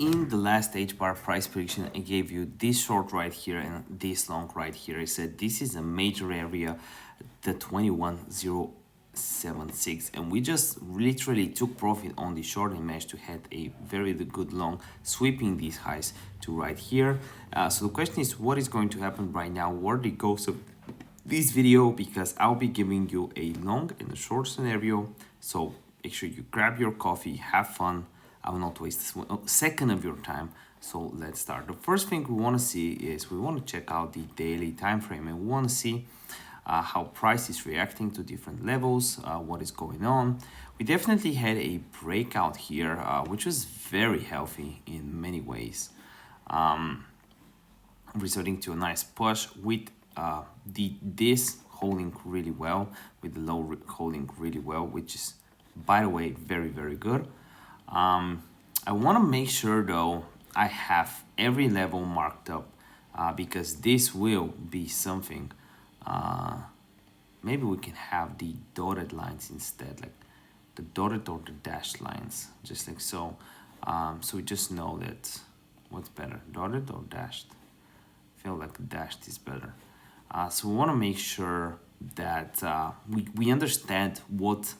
in the last Hbar price prediction, I gave you this short right here and this long right here. I said this is a major area, the 21,076, and we just literally took profit on the short and managed to hit a very good long, sweeping these highs to right here. So the question is, what is going to happen right now? Where the goes of this video, because I'll be giving you a long and a short scenario. So make sure you grab your coffee, have fun. I will not waste a second of your time. So let's start. The first thing we want to see is we want to check out the daily time frame, and we want to see how price is reacting to different levels, what is going on. We definitely had a breakout here, which was very healthy in many ways, resulting to a nice push with this holding really well, with the low holding really well, which is, by the way, very good. I want to make sure though I have every level marked up, because this will be something. Maybe we can have the dotted lines instead, like the dotted or the dashed lines, just like so. So we just know that what's better, dotted or dashed. I feel like dashed is better. So we want to make sure that we understand what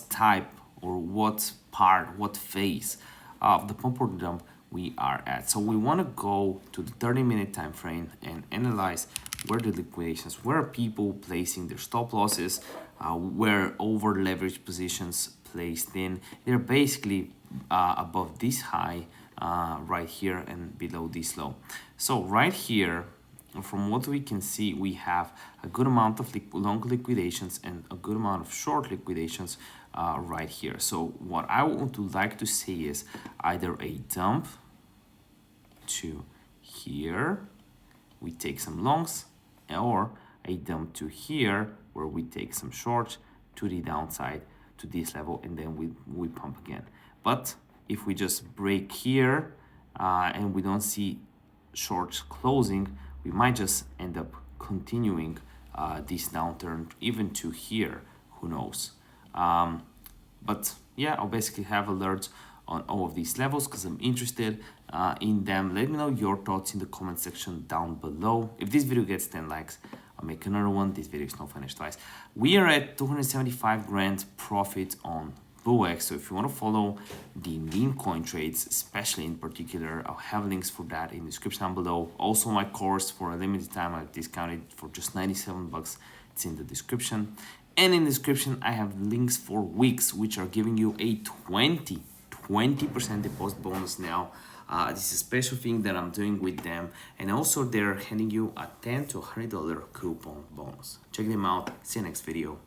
type or what part, what phase of the pump or dump we are at. So we want to go to the 30-minute time frame and analyze where the liquidations, where are people placing their stop losses, where over leveraged positions placed in. They're basically above this high right here and below this low. So right here, from what we can see, we have a good amount of long liquidations and a good amount of short liquidations right here. So what I would like to see is either a dump to here, we take some longs, or a dump to here where we take some shorts to the downside to this level, and then we pump again. But if we just break here and we don't see shorts closing, we might just end up continuing this downturn even to here, who knows. But yeah, I'll basically have alerts on all of these levels because I'm interested in them. Let me know your thoughts in the comment section down below. If this video gets 10 likes, I'll make another one. This video is no financial advice. We are at 275 grand profit on VOOX. So if you want to follow the meme coin trades, especially in particular, I'll have links for that in the description down below. Also my course for a limited time, I discounted for just 97 bucks. It's in the description. And in the description, I have links for WEEX, which are giving you a 20% deposit bonus now. This is a special thing that I'm doing with them. And also they're handing you a $10 to $100 coupon bonus. Check them out. See you next video.